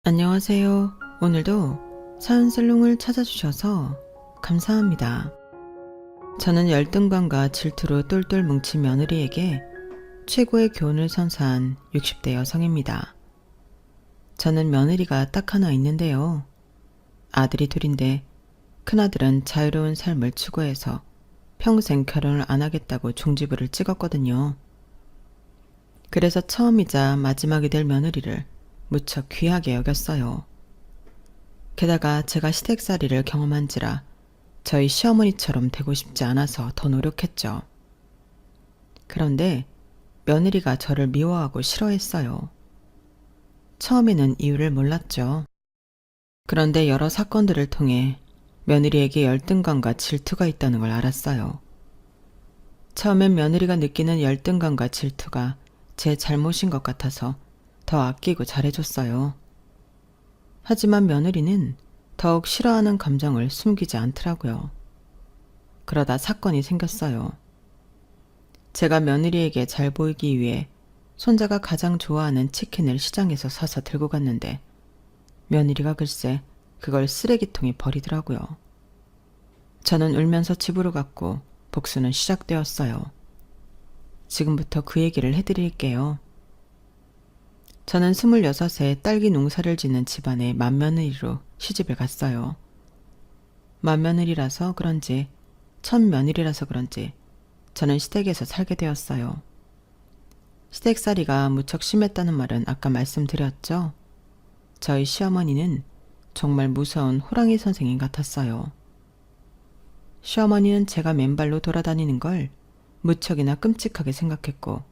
안녕하세요. 오늘도 사연슬롱을 찾아주셔서 감사합니다. 저는 열등감과 질투로 똘똘 뭉친 며느리에게 최고의 교훈을 선사한 60대 여성입니다. 저는 며느리가 딱 하나 있는데요. 아들이 둘인데 큰아들은 자유로운 삶을 추구해서 평생 결혼을 안 하겠다고 종지부를 찍었거든요. 그래서 처음이자 마지막이 될 며느리를 무척 귀하게 여겼어요. 게다가 제가 시댁살이를 경험한지라 저희 시어머니처럼 되고 싶지 않아서 더 노력했죠. 그런데 며느리가 저를 미워하고 싫어했어요. 처음에는 이유를 몰랐죠. 그런데 여러 사건들을 통해 며느리에게 열등감과 질투가 있다는 걸 알았어요. 처음엔 며느리가 느끼는 열등감과 질투가 제 잘못인 것 같아서 더 아끼고 잘해줬어요. 하지만 며느리는 더욱 싫어하는 감정을 숨기지 않더라고요. 그러다 사건이 생겼어요. 제가 며느리에게 잘 보이기 위해 손자가 가장 좋아하는 치킨을 시장에서 사서 들고 갔는데 며느리가 글쎄 그걸 쓰레기통에 버리더라고요. 저는 울면서 집으로 갔고 복수는 시작되었어요. 지금부터 그 얘기를 해드릴게요. 저는 26에 딸기 농사를 짓는 집안의 맏며느리로 시집을 갔어요. 맏며느리라서 그런지 첫 며느리라서 그런지 저는 시댁에서 살게 되었어요. 시댁살이가 무척 심했다는 말은 아까 말씀드렸죠? 저희 시어머니는 정말 무서운 호랑이 선생님 같았어요. 시어머니는 제가 맨발로 돌아다니는 걸 무척이나 끔찍하게 생각했고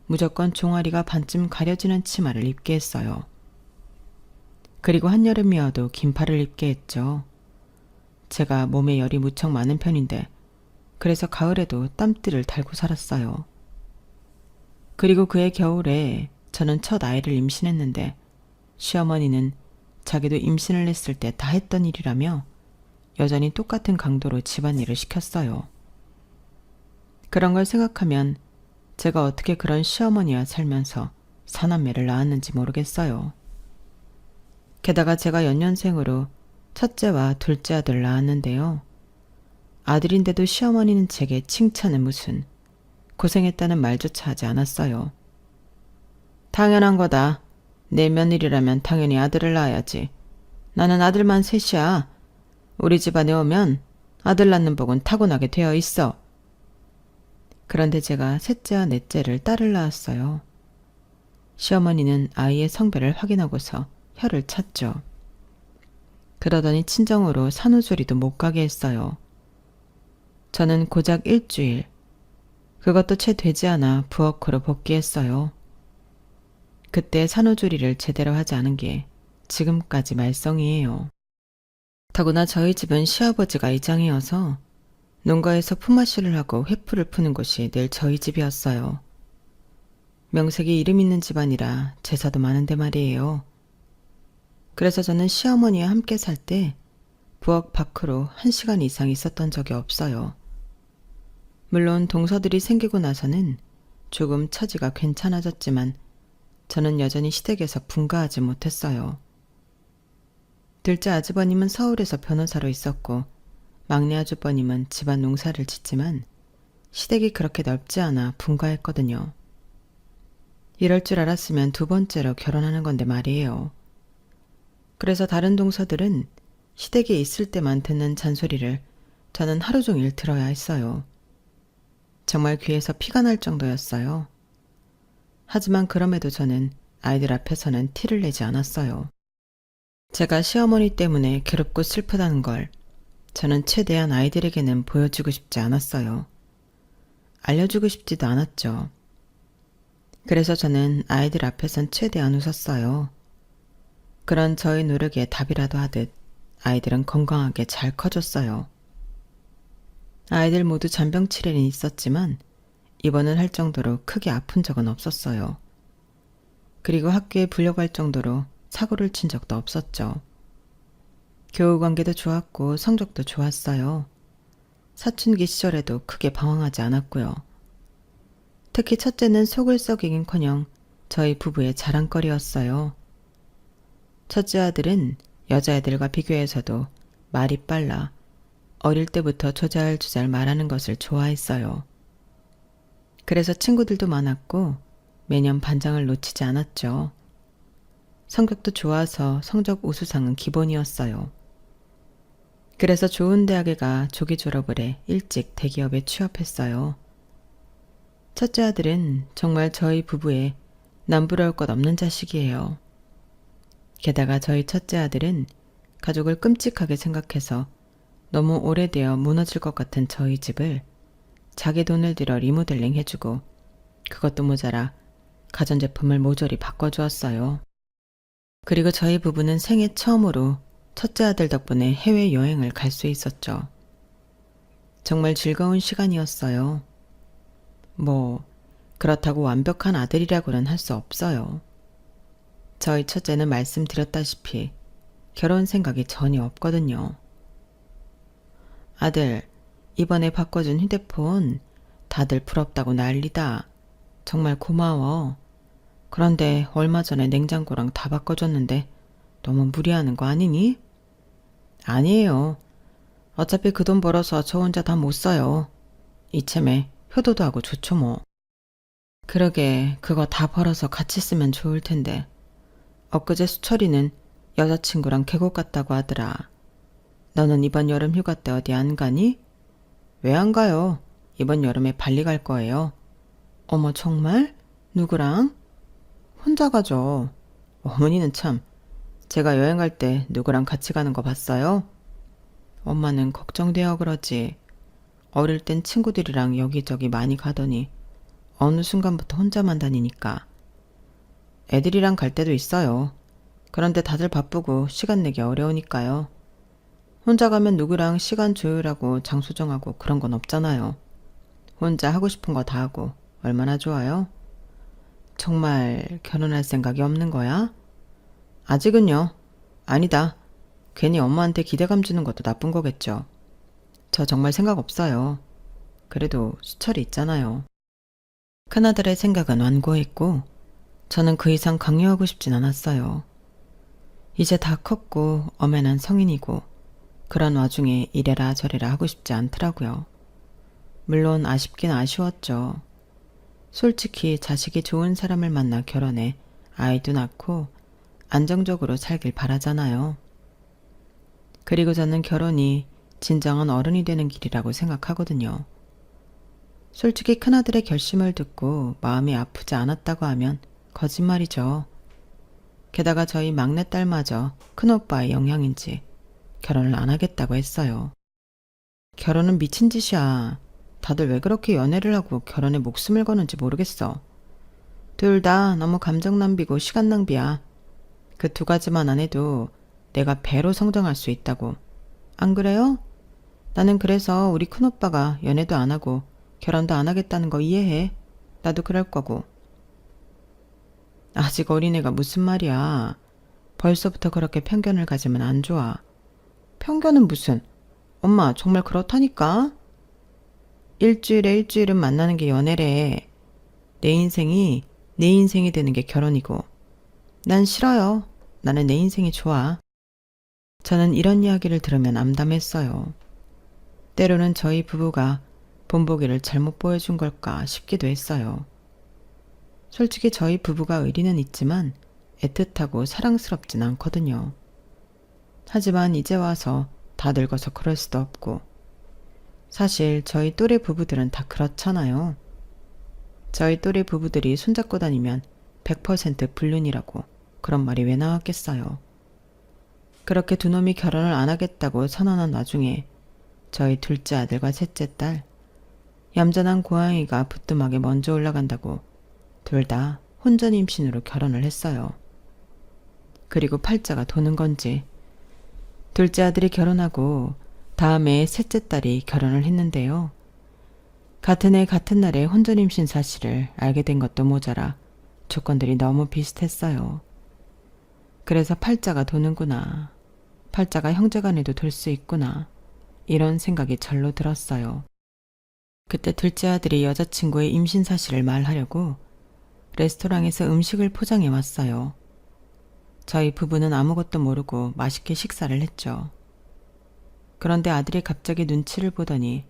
무조건 종아리가 반쯤 가려지는 치마를 입게 했어요. 그리고 한여름이어도 긴팔을 입게 했죠. 제가 몸에 열이 무척 많은 편인데 그래서 가을에도 땀띠를 달고 살았어요. 그리고 그해 겨울에 저는 첫 아이를 임신했는데 시어머니는 자기도 임신을 했을 때 다 했던 일이라며 여전히 똑같은 강도로 집안일을 시켰어요. 그런 걸 생각하면 제가 어떻게 그런 시어머니와 살면서 사남매를 낳았는지 모르겠어요. 게다가 제가 연년생으로 첫째와 둘째 아들을 낳았는데요. 아들인데도 시어머니는 제게 칭찬은 무슨 고생했다는 말조차 하지 않았어요. 당연한 거다. 내 며느리라면 당연히 아들을 낳아야지. 나는 아들만 셋이야. 우리 집안에 오면 아들 낳는 복은 타고나게 되어 있어. 그런데 제가 셋째와 넷째를 딸을 낳았어요. 시어머니는 아이의 성별을 확인하고서 혀를 찼죠. 그러더니 친정으로 산후조리도 못 가게 했어요. 저는 고작 일주일, 그것도 채 되지 않아 부엌으로 복귀했어요. 그때 산후조리를 제대로 하지 않은 게 지금까지 말썽이에요. 더구나 저희 집은 시아버지가 이장이어서 농가에서 품앗이를 하고 회풀을 푸는 곳이 늘 저희 집이었어요. 명색이 이름 있는 집안이라 제사도 많은데 말이에요. 그래서 저는 시어머니와 함께 살 때 부엌 밖으로 1시간 이상 있었던 적이 없어요. 물론 동서들이 생기고 나서는 조금 처지가 괜찮아졌지만 저는 여전히 시댁에서 분가하지 못했어요. 둘째 아주버님은 서울에서 변호사로 있었고 막내 아주버님은 집안 농사를 짓지만 시댁이 그렇게 넓지 않아 분가했거든요. 이럴 줄 알았으면 두 번째로 결혼하는 건데 말이에요. 그래서 다른 동서들은 시댁에 있을 때만 듣는 잔소리를 저는 하루 종일 들어야 했어요. 정말 귀에서 피가 날 정도였어요. 하지만 그럼에도 저는 아이들 앞에서는 티를 내지 않았어요. 제가 시어머니 때문에 괴롭고 슬프다는 걸 저는 최대한 아이들에게는 보여주고 싶지 않았어요. 알려주고 싶지도 않았죠. 그래서 저는 아이들 앞에선 최대한 웃었어요. 그런 저의 노력에 답이라도 하듯 아이들은 건강하게 잘 커졌어요. 아이들 모두 잔병치레는 있었지만 입원을 할 정도로 크게 아픈 적은 없었어요. 그리고 학교에 불려갈 정도로 사고를 친 적도 없었죠. 교우관계도 좋았고 성적도 좋았어요. 사춘기 시절에도 크게 방황하지 않았고요. 특히 첫째는 속을 썩이긴커녕 저희 부부의 자랑거리였어요. 첫째 아들은 여자애들과 비교해서도 말이 빨라 어릴 때부터 조잘조잘 말하는 것을 좋아했어요. 그래서 친구들도 많았고 매년 반장을 놓치지 않았죠. 성격도 좋아서 성적 우수상은 기본이었어요. 그래서 좋은 대학에 가 조기 졸업을 해 일찍 대기업에 취업했어요. 첫째 아들은 정말 저희 부부의 남부러울 것 없는 자식이에요. 게다가 저희 첫째 아들은 가족을 끔찍하게 생각해서 너무 오래되어 무너질 것 같은 저희 집을 자기 돈을 들여 리모델링 해주고 그것도 모자라 가전제품을 모조리 바꿔주었어요. 그리고 저희 부부는 생애 처음으로 첫째 아들 덕분에 해외여행을 갈 수 있었죠. 정말 즐거운 시간이었어요. 그렇다고 완벽한 아들이라고는 할 수 없어요. 저희 첫째는 말씀드렸다시피 결혼 생각이 전혀 없거든요. 아들, 이번에 바꿔준 휴대폰 다들 부럽다고 난리다. 정말 고마워. 그런데 얼마 전에 냉장고랑 다 바꿔줬는데 너무 무리하는 거 아니니? 아니에요. 어차피 그 돈 벌어서 저 혼자 다 못 써요. 이참에 효도도 하고 좋죠 뭐. 그러게 그거 다 벌어서 같이 쓰면 좋을 텐데. 엊그제 수철이는 여자친구랑 계곡 갔다고 하더라. 너는 이번 여름 휴가 때 어디 안 가니? 왜 안 가요? 이번 여름에 발리 갈 거예요. 어머 정말? 누구랑? 혼자 가죠. 어머니는 참, 제가 여행 갈 때 누구랑 같이 가는 거 봤어요? 엄마는 걱정되어 그러지. 어릴 땐 친구들이랑 여기저기 많이 가더니 어느 순간부터 혼자만 다니니까. 애들이랑 갈 때도 있어요. 그런데 다들 바쁘고 시간 내기 어려우니까요. 혼자 가면 누구랑 시간 조율하고 장소 정하고 그런 건 없잖아요. 혼자 하고 싶은 거 다 하고 얼마나 좋아요? 정말 결혼할 생각이 없는 거야? 아직은요. 아니다. 괜히 엄마한테 기대감 주는 것도 나쁜 거겠죠. 저 정말 생각 없어요. 그래도 수철이 있잖아요. 큰아들의 생각은 완고했고 저는 그 이상 강요하고 싶진 않았어요. 이제 다 컸고 엄연한 성인이고 그런 와중에 이래라 저래라 하고 싶지 않더라고요. 물론 아쉽긴 아쉬웠죠. 솔직히 자식이 좋은 사람을 만나 결혼해 아이도 낳고 안정적으로 살길 바라잖아요. 그리고 저는 결혼이 진정한 어른이 되는 길이라고 생각하거든요. 솔직히 큰아들의 결심을 듣고 마음이 아프지 않았다고 하면 거짓말이죠. 게다가 저희 막내딸마저 큰오빠의 영향인지 결혼을 안 하겠다고 했어요. 결혼은 미친 짓이야. 다들 왜 그렇게 연애를 하고 결혼에 목숨을 거는지 모르겠어. 둘 다 너무 감정 낭비고 시간 낭비야. 그 두 가지만 안 해도 내가 배로 성장할 수 있다고. 안 그래요? 나는 그래서 우리 큰오빠가 연애도 안 하고 결혼도 안 하겠다는 거 이해해. 나도 그럴 거고. 아직 어린애가 무슨 말이야. 벌써부터 그렇게 편견을 가지면 안 좋아. 편견은 무슨. 엄마 정말 그렇다니까. 일주일에 일주일은 만나는 게 연애래. 내 인생이 내 인생이 되는 게 결혼이고. 난 싫어요. 나는 내 인생이 좋아. 저는 이런 이야기를 들으면 암담했어요. 때로는 저희 부부가 본보기를 잘못 보여준 걸까 싶기도 했어요. 솔직히 저희 부부가 의리는 있지만 애틋하고 사랑스럽진 않거든요. 하지만 이제 와서 다 늙어서 그럴 수도 없고 사실 저희 또래 부부들은 다 그렇잖아요. 저희 또래 부부들이 손잡고 다니면 100% 불륜이라고 그런 말이 왜 나왔겠어요. 그렇게 두 놈이 결혼을 안 하겠다고 선언한 와중에 저희 둘째 아들과 셋째 딸 얌전한 고양이가 부뚜막에 먼저 올라간다고 둘 다 혼전 임신으로 결혼을 했어요. 그리고 팔자가 도는 건지 둘째 아들이 결혼하고 다음에 셋째 딸이 결혼을 했는데요. 같은 해 같은 날에 혼전 임신 사실을 알게 된 것도 모자라 조건들이 너무 비슷했어요. 그래서 팔자가 도는구나. 팔자가 형제간에도 돌 수 있구나. 이런 생각이 절로 들었어요. 그때 둘째 아들이 여자친구의 임신 사실을 말하려고 레스토랑에서 음식을 포장해 왔어요. 저희 부부는 아무것도 모르고 맛있게 식사를 했죠. 그런데 아들이 갑자기 눈치를 보더니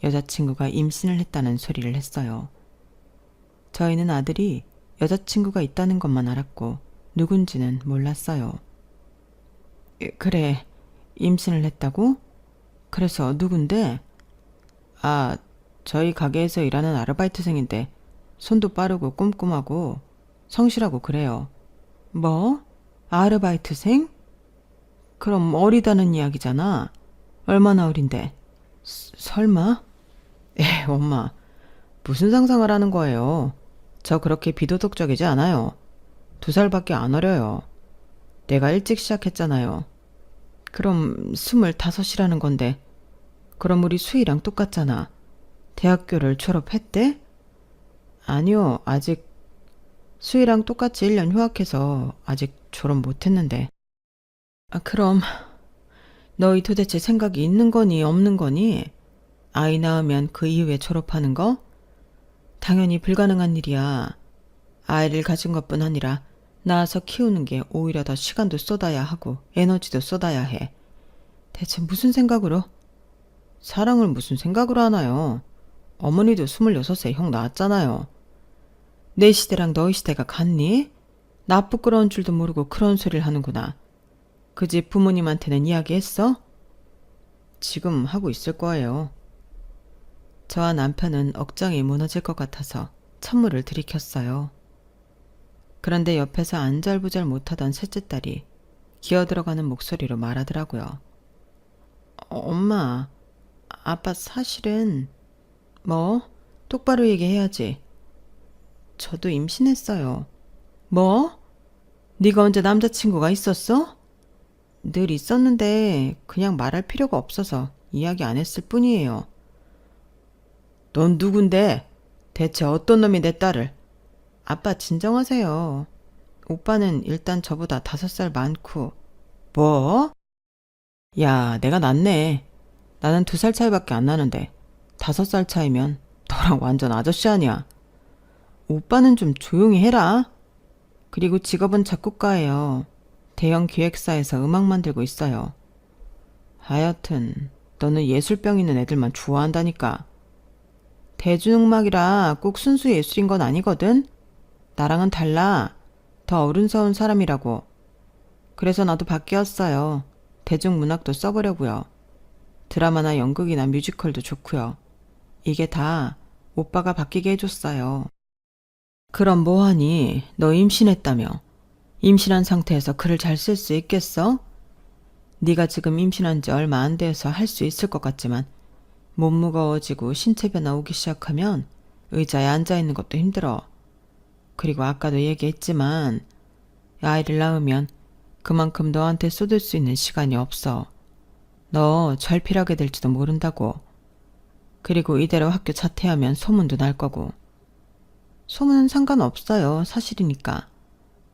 여자친구가 임신을 했다는 소리를 했어요. 저희는 아들이 여자친구가 있다는 것만 알았고 누군지는 몰랐어요. 그래, 임신을 했다고? 그래서 누군데? 아, 저희 가게에서 일하는 아르바이트생인데 손도 빠르고 꼼꼼하고 성실하고 그래요. 뭐? 아르바이트생? 그럼 어리다는 이야기잖아. 얼마나 어린데? 설마? 엄마, 무슨 상상을 하는 거예요? 저 그렇게 비도덕적이지 않아요. 2살밖에 안 어려요. 내가 일찍 시작했잖아요. 그럼 25이라는 건데, 그럼 우리 수희랑 똑같잖아. 대학교를 졸업했대? 아니요, 아직 수희랑 똑같이 1년 휴학해서 아직 졸업 못했는데. 그럼 너희 도대체 생각이 있는 거니 없는 거니? 아이 낳으면 그 이후에 졸업하는 거? 당연히 불가능한 일이야. 아이를 가진 것뿐 아니라 낳아서 키우는 게 오히려 더 시간도 쏟아야 하고 에너지도 쏟아야 해. 대체 무슨 생각으로? 사랑을 무슨 생각으로 하나요? 어머니도 26세 형 낳았잖아요. 내 시대랑 너희 시대가 같니? 나 부끄러운 줄도 모르고 그런 소리를 하는구나. 그 집 부모님한테는 이야기했어? 지금 하고 있을 거예요. 저와 남편은 억장이 무너질 것 같아서 찬물을 들이켰어요. 그런데 옆에서 안절부절 못하던 셋째 딸이 기어들어가는 목소리로 말하더라고요. 엄마, 아빠 사실은... 뭐? 똑바로 얘기해야지. 저도 임신했어요. 뭐? 네가 언제 남자친구가 있었어? 늘 있었는데 그냥 말할 필요가 없어서 이야기 안 했을 뿐이에요. 넌 누군데? 대체 어떤 놈이 내 딸을? 아빠 진정하세요. 오빠는 일단 저보다 5살 많고. 뭐? 야, 내가 낫네. 나는 2살 차이밖에 안 나는데 5살 차이면 너랑 완전 아저씨 아니야. 오빠는 좀 조용히 해라. 그리고 직업은 작곡가예요. 대형 기획사에서 음악 만들고 있어요. 하여튼 너는 예술병 있는 애들만 좋아한다니까. 대중음악이라 꼭 순수 예술인 건 아니거든. 나랑은 달라. 더 어른스러운 사람이라고. 그래서 나도 바뀌었어요. 대중문학도 써보려고요. 드라마나 연극이나 뮤지컬도 좋고요. 이게 다 오빠가 바뀌게 해줬어요. 그럼 뭐하니? 너 임신했다며. 임신한 상태에서 글을 잘 쓸 수 있겠어? 네가 지금 임신한 지 얼마 안 돼서 할 수 있을 것 같지만 몸 무거워지고 신체 변화 오기 시작하면 의자에 앉아있는 것도 힘들어. 그리고 아까도 얘기했지만 아이를 낳으면 그만큼 너한테 쏟을 수 있는 시간이 없어. 너 절필하게 될지도 모른다고. 그리고 이대로 학교 자퇴하면 소문도 날 거고. 소문은 상관없어요. 사실이니까.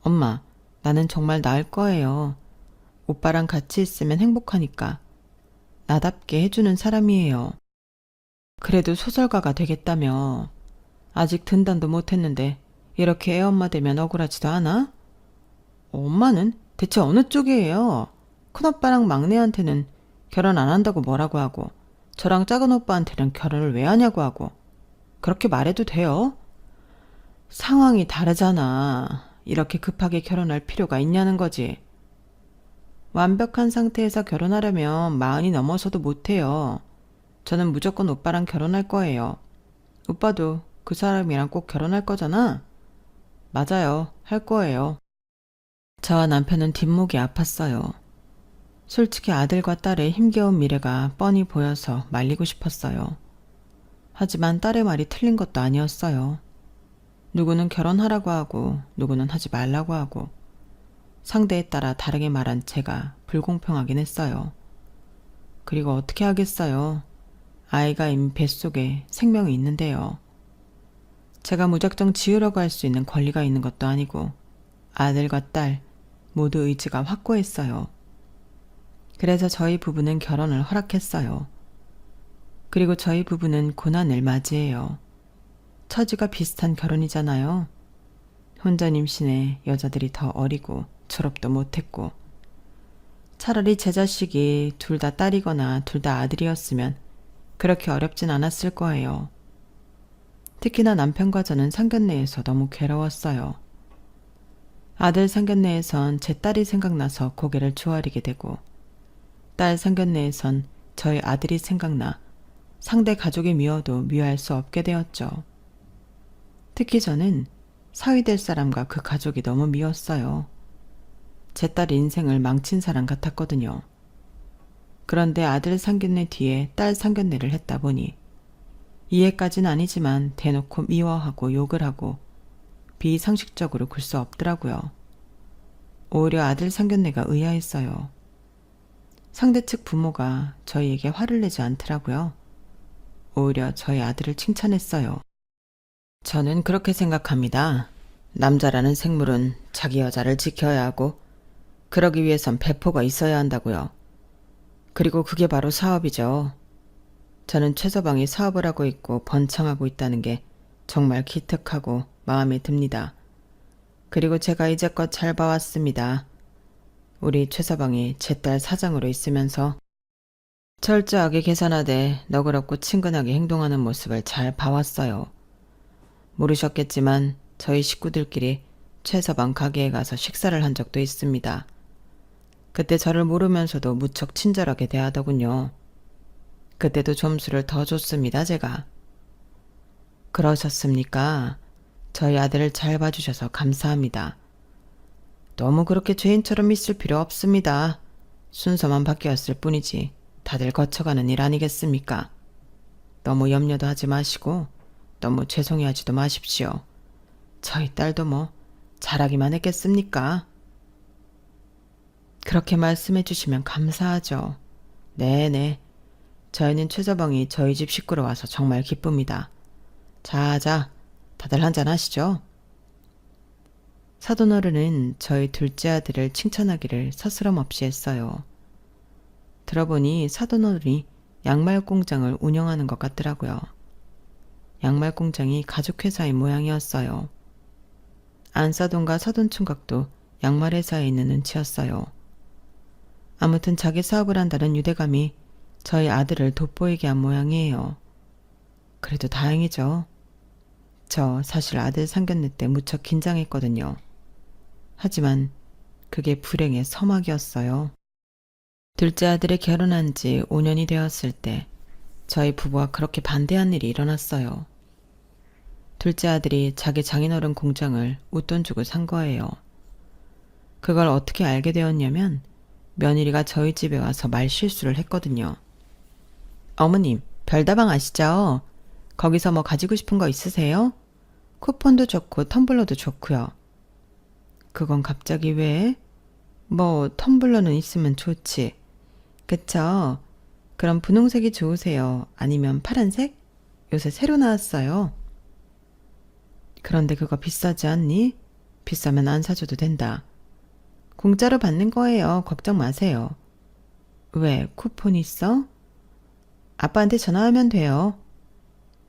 엄마, 나는 정말 나을 거예요. 오빠랑 같이 있으면 행복하니까. 나답게 해주는 사람이에요. 그래도 소설가가 되겠다며. 아직 등단도 못했는데 이렇게 애엄마 되면 억울하지도 않아? 엄마는 대체 어느 쪽이에요? 큰오빠랑 막내한테는 결혼 안 한다고 뭐라고 하고 저랑 작은 오빠한테는 결혼을 왜 하냐고 하고. 그렇게 말해도 돼요? 상황이 다르잖아. 이렇게 급하게 결혼할 필요가 있냐는 거지. 완벽한 상태에서 결혼하려면 40이 넘어서도 못해요. 저는 무조건 오빠랑 결혼할 거예요. 오빠도 그 사람이랑 꼭 결혼할 거잖아? 맞아요. 할 거예요. 저와 남편은 뒷목이 아팠어요. 솔직히 아들과 딸의 힘겨운 미래가 뻔히 보여서 말리고 싶었어요. 하지만 딸의 말이 틀린 것도 아니었어요. 누구는 결혼하라고 하고 누구는 하지 말라고 하고 상대에 따라 다르게 말한 제가 불공평하긴 했어요. 그리고 어떻게 하겠어요. 아이가 이미 뱃속에 생명이 있는데요. 제가 무작정 지으려고 할 수 있는 권리가 있는 것도 아니고 아들과 딸 모두 의지가 확고했어요. 그래서 저희 부부는 결혼을 허락했어요. 그리고 저희 부부는 고난을 맞이해요. 처지가 비슷한 결혼이잖아요. 혼전 임신에 여자들이 더 어리고 졸업도 못했고. 차라리 제 자식이 둘 다 딸이거나 둘 다 아들이었으면 그렇게 어렵진 않았을 거예요. 특히나 남편과 저는 상견례에서 너무 괴로웠어요. 아들 상견례에선 제 딸이 생각나서 고개를 조아리게 되고, 딸 상견례에선 저희 아들이 생각나 상대 가족이 미워도 미워할 수 없게 되었죠. 특히 저는 사위 될 사람과 그 가족이 너무 미웠어요. 제 딸 인생을 망친 사람 같았거든요. 그런데 아들 상견례 뒤에 딸 상견례를 했다 보니 이해까지는 아니지만 대놓고 미워하고 욕을 하고 비상식적으로 굴 수 없더라고요. 오히려 아들 상견례가 의아했어요. 상대 측 부모가 저희에게 화를 내지 않더라고요. 오히려 저희 아들을 칭찬했어요. 저는 그렇게 생각합니다. 남자라는 생물은 자기 여자를 지켜야 하고 그러기 위해선 배포가 있어야 한다고요. 그리고 그게 바로 사업이죠. 저는 최서방이 사업을 하고 있고 번창하고 있다는 게 정말 기특하고 마음에 듭니다. 그리고 제가 이제껏 잘 봐왔습니다. 우리 최서방이 제 딸 사장으로 있으면서 철저하게 계산하되 너그럽고 친근하게 행동하는 모습을 잘 봐왔어요. 모르셨겠지만 저희 식구들끼리 최서방 가게에 가서 식사를 한 적도 있습니다. 그때 저를 모르면서도 무척 친절하게 대하더군요. 그때도 점수를 더 줬습니다, 제가. 그러셨습니까? 저희 아들을 잘 봐주셔서 감사합니다. 너무 그렇게 죄인처럼 있을 필요 없습니다. 순서만 바뀌었을 뿐이지 다들 거쳐가는 일 아니겠습니까? 너무 염려도 하지 마시고 너무 죄송해하지도 마십시오. 저희 딸도 뭐 잘하기만 했겠습니까? 그렇게 말씀해 주시면 감사하죠. 네네. 저희는 최서방이 저희 집 식구로 와서 정말 기쁩니다. 자자, 다들 한잔 하시죠. 사돈어른은 저희 둘째 아들을 칭찬하기를 서스럼 없이 했어요. 들어보니 사돈어른이 양말 공장을 운영하는 것 같더라고요. 양말 공장이 가족회사의 모양이었어요. 안사돈과 사돈총각도 양말 회사에 있는 눈치였어요. 아무튼 자기 사업을 한다는 유대감이 저희 아들을 돋보이게 한 모양이에요. 그래도 다행이죠. 저 사실 아들 상견례 때 무척 긴장했거든요. 하지만 그게 불행의 서막이었어요. 둘째 아들이 결혼한 지 5년이 되었을 때 저희 부부와 그렇게 반대한 일이 일어났어요. 둘째 아들이 자기 장인어른 공장을 웃돈 주고 산 거예요. 그걸 어떻게 알게 되었냐면 며느리가 저희 집에 와서 말실수를 했거든요. 어머님, 별다방 아시죠? 거기서 뭐 가지고 싶은 거 있으세요? 쿠폰도 좋고 텀블러도 좋고요. 그건 갑자기 왜? 뭐 텀블러는 있으면 좋지. 그쵸? 그럼 분홍색이 좋으세요? 아니면 파란색? 요새 새로 나왔어요. 그런데 그거 비싸지 않니? 비싸면 안 사줘도 된다. 공짜로 받는 거예요. 걱정 마세요. 왜? 쿠폰 있어? 아빠한테 전화하면 돼요.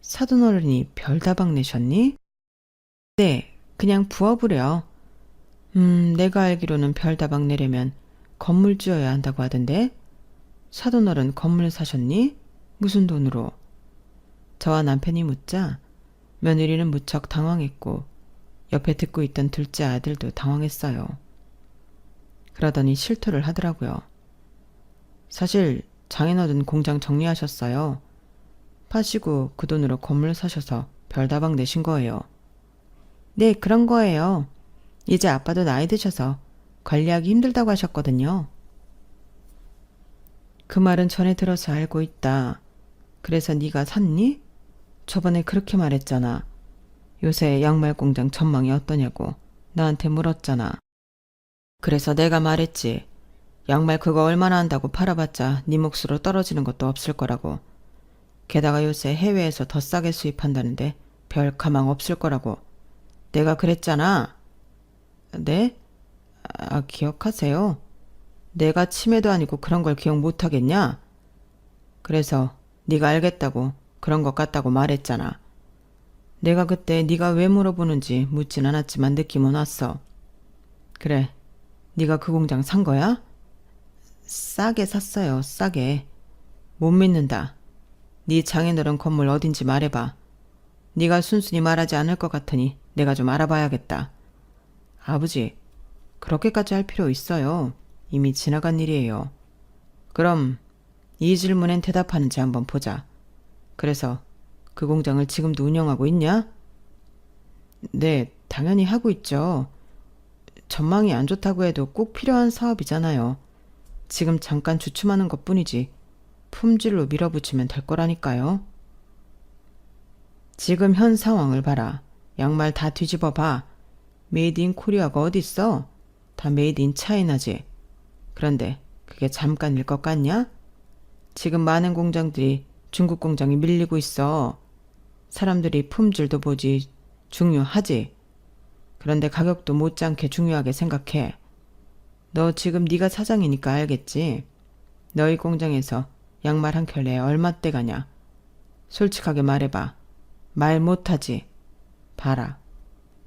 사돈어른이 별다방 내셨니? 네, 그냥 부업으려. 내가 알기로는 별다방 내려면 건물 지어야 한다고 하던데. 사돈어른 건물 사셨니? 무슨 돈으로? 저와 남편이 묻자 며느리는 무척 당황했고 옆에 듣고 있던 둘째 아들도 당황했어요. 그러더니 실토를 하더라고요. 사실 장인어른 공장 정리하셨어요. 파시고 그 돈으로 건물 사셔서 별다방 내신 거예요. 네, 그런 거예요. 이제 아빠도 나이 드셔서 관리하기 힘들다고 하셨거든요. 그 말은 전에 들어서 알고 있다. 그래서 네가 샀니? 저번에 그렇게 말했잖아. 요새 양말 공장 전망이 어떠냐고 나한테 물었잖아. 그래서 내가 말했지. 양말 그거 얼마나 한다고 팔아봤자 네 몫으로 떨어지는 것도 없을 거라고. 게다가 요새 해외에서 더 싸게 수입한다는데 별 가망 없을 거라고. 내가 그랬잖아. 네? 기억하세요? 내가 치매도 아니고 그런 걸 기억 못하겠냐? 그래서 네가 알겠다고 그런 것 같다고 말했잖아. 내가 그때 네가 왜 물어보는지 묻진 않았지만 느낌은 왔어. 그래, 네가 그 공장 산 거야? 싸게 샀어요, 싸게. 못 믿는다. 네 장인어른 건물 어딘지 말해봐. 네가 순순히 말하지 않을 것 같으니 내가 좀 알아봐야겠다. 아버지, 그렇게까지 할 필요 있어요. 이미 지나간 일이에요. 그럼 이 질문엔 대답하는지 한번 보자. 그래서 그 공장을 지금도 운영하고 있냐? 네, 당연히 하고 있죠. 전망이 안 좋다고 해도 꼭 필요한 사업이잖아요. 지금 잠깐 주춤하는 것뿐이지 품질로 밀어붙이면 될 거라니까요. 지금 현 상황을 봐라. 양말 다 뒤집어 봐. 메이드 인 코리아가 어딨어? 다 메이드 인 차이나지. 그런데 그게 잠깐일 것 같냐? 지금 많은 공장들이 중국 공장이 밀리고 있어. 사람들이 품질도 보지 중요하지. 그런데 가격도 못지않게 중요하게 생각해. 너 지금 네가 사장이니까 알겠지? 너희 공장에서 양말 한 켤레에 얼마대 가냐? 솔직하게 말해봐. 말 못하지? 봐라.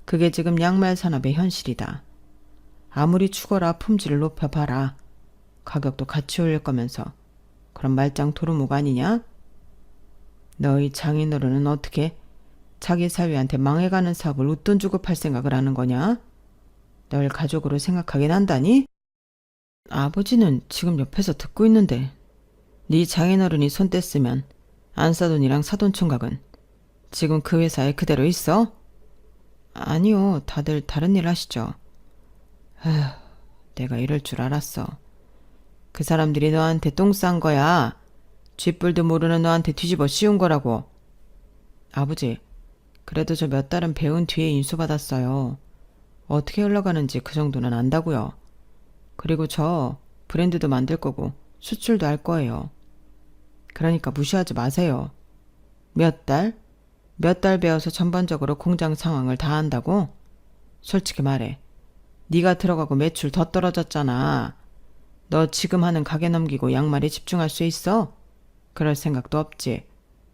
그게 지금 양말 산업의 현실이다. 아무리 죽어라 품질을 높여봐라. 가격도 같이 올릴 거면서 그런 말짱 도루묵 아니냐? 너희 장인어른은 어떻게 자기 사위한테 망해가는 사업을 웃돈 주고 팔 생각을 하는 거냐? 널 가족으로 생각하긴 한다니? 아버지는 지금 옆에서 듣고 있는데 네 장인어른이 손 뗐으면 안사돈이랑 사돈총각은 지금 그 회사에 그대로 있어? 아니요, 다들 다른 일 하시죠. 아휴, 내가 이럴 줄 알았어. 그 사람들이 너한테 똥 싼 거야. 쥐뿔도 모르는 너한테 뒤집어 씌운 거라고. 아버지, 그래도 저 몇 달은 배운 뒤에 인수받았어요. 어떻게 흘러가는지 그 정도는 안다고요. 그리고 저 브랜드도 만들 거고 수출도 할 거예요. 그러니까 무시하지 마세요. 몇 달? 몇 달 배워서 전반적으로 공장 상황을 다 안다고? 솔직히 말해. 네가 들어가고 매출 더 떨어졌잖아. 너 지금 하는 가게 넘기고 양말에 집중할 수 있어? 그럴 생각도 없지.